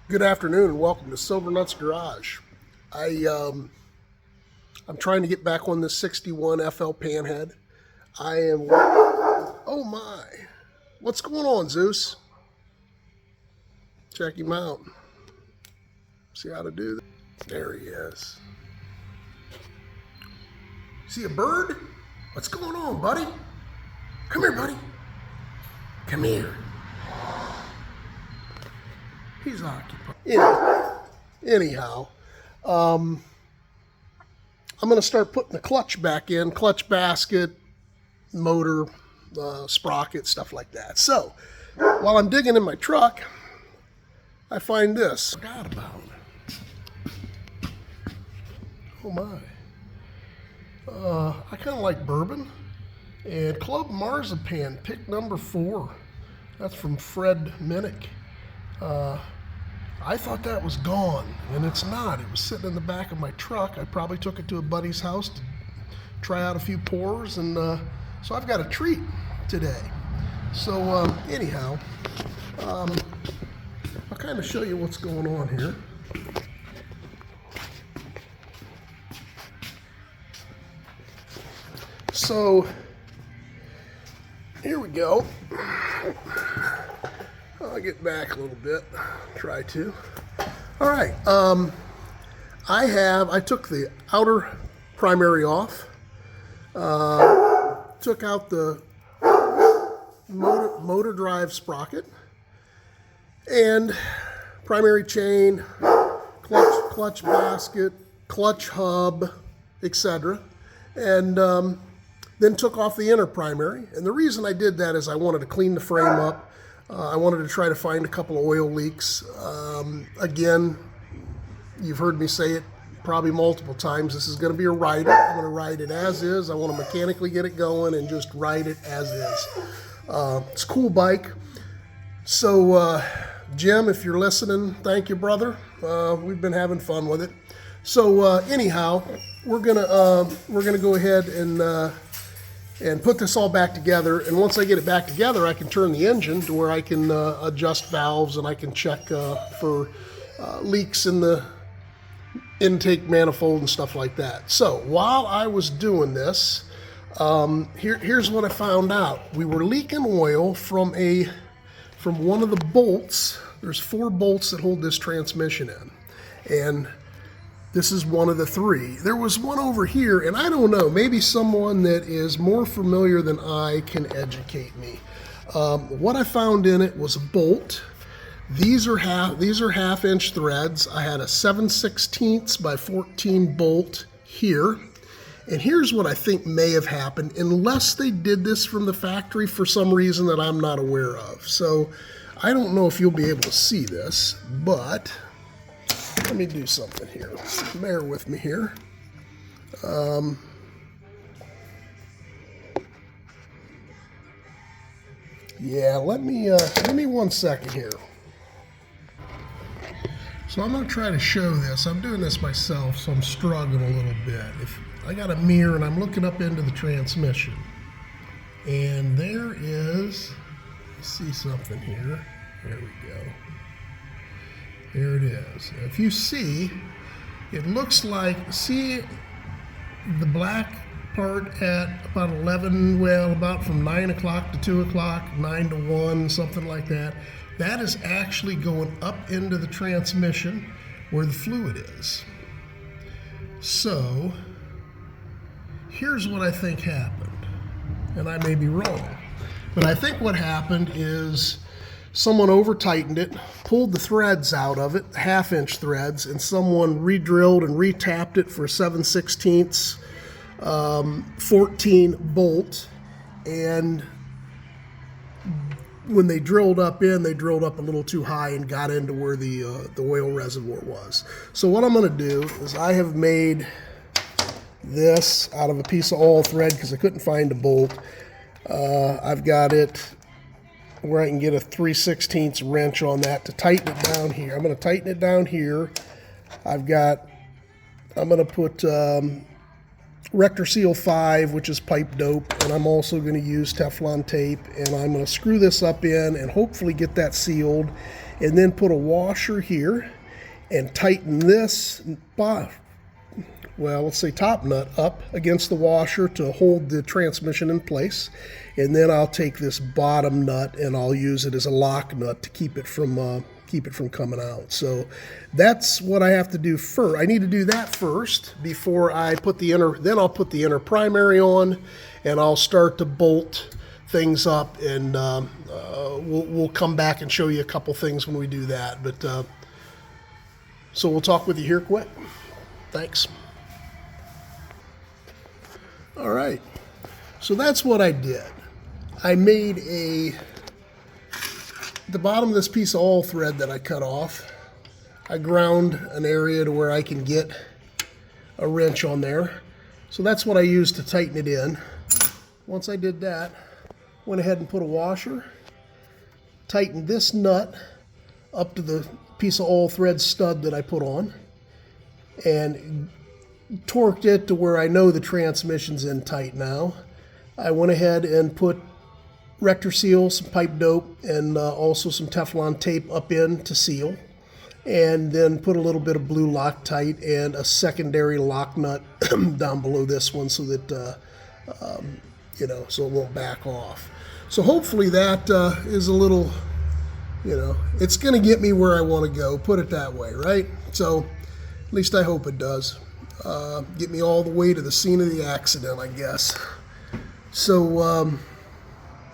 Good afternoon and welcome to Silver Nuts Garage. I'm trying to get back on this 61 FL Panhead. I am. Oh my! What's going on, Zeus? Check him out. See how to do that. There he is. See a bird? What's going on, buddy? Come here, buddy. Come here. He's occupied. Anyhow, I'm going to start putting the clutch back in, clutch basket, motor, sprocket, stuff like that. So, while I'm digging in my truck, I find this. Forgot about it. Oh my. I kind of like bourbon. And Club Marzipan, pick number 4. That's from Fred Minnick. I thought that was gone, and it's not. It was sitting in the back of my truck. I probably took it to a buddy's house to try out a few pours, and so I've got a treat today. So anyhow, I'll kind of show you what's going on here. So here we go. I'll get back a little bit, try to. All right, I took the outer primary off, took out the motor drive sprocket, and primary chain, clutch basket, clutch hub, etc. And then took off the inner primary. And the reason I did that is I wanted to clean the frame up. I wanted to try to find a couple of oil leaks. Again, you've heard me say it probably multiple times. This is going to be a rider. I'm going to ride it as is. I want to mechanically get it going and just ride it as is. It's a cool bike. So, Jim, if you're listening, thank you, brother. We've been having fun with it. So, anyhow, we're gonna go ahead and put this all back together. And once I get it back together, I can turn the engine to where I can adjust valves and I can check for leaks in the intake manifold and stuff like that. So while I was doing this, here's what I found out. We were leaking oil from one of the bolts. There's 4 bolts that hold this transmission in, and this is one of the 3. There was one over here, and I don't know, maybe someone that is more familiar than I can educate me. What I found in it was a bolt. These are half-inch threads. I had a 7/16 by 14 bolt here. And here's what I think may have happened, unless they did this from the factory for some reason that I'm not aware of. So I don't know if you'll be able to see this, but let me do something here. Bear with me here. Yeah, let me 1 second here. So I'm going to try to show this. I'm doing this myself, so I'm struggling a little bit. If I got a mirror and I'm looking up into the transmission, and there is, see something here. There we go. There it is. If you see, it looks like, see the black part at about 11, well, about from 9 o'clock to 2 o'clock, 9 to 1, something like that. That is actually going up into the transmission where the fluid is. So, here's what I think happened. And I may be wrong. But I think what happened is someone over-tightened it, pulled the threads out of it, half-inch threads, and someone re-drilled and re-tapped it for a 7/16 14 bolt. And when they drilled up they drilled up a little too high and got into where the oil reservoir was. So what I'm going to do is I have made this out of a piece of oil thread because I couldn't find a bolt. I've got it where I can get a 3/16 wrench on that to tighten it down here. I'm going to tighten it down here. I'm going to put Rector Seal 5, which is pipe dope, and I'm also going to use Teflon tape, and I'm going to screw this up in and hopefully get that sealed. and then put a washer here and tighten this, well, let's say top nut up against the washer to hold the transmission in place. And then I'll take this bottom nut and I'll use it as a lock nut to keep it from coming out. So that's what I have to do first. I need to do that first before I put the inner, then I'll put the inner primary on and I'll start to bolt things up, and we'll come back and show you a couple things when we do that. But so we'll talk with you here quick. Thanks. All right, so that's what I did. I made the bottom of this piece of all thread that I cut off, I ground an area to where I can get a wrench on there. So that's what I used to tighten it in. Once I did that, went ahead and put a washer, tightened this nut up to the piece of all thread stud that I put on, and torqued it to where I know the transmission's in tight now. I went ahead and put rector seal, some pipe dope, and also some Teflon tape up in to seal, and then put a little bit of blue Loctite and a secondary lock nut down below this one so that so it won't back off. So hopefully that is a little, it's going to get me where I want to go, put it that way, right? So at least I hope it does. Get me all the way to the scene of the accident, I guess. So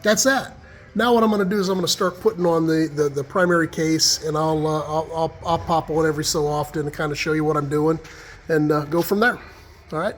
that's that. Now what I'm going to do is I'm going to start putting on the primary case, and I'll pop on every so often to kind of show you what I'm doing, and go from there. All right.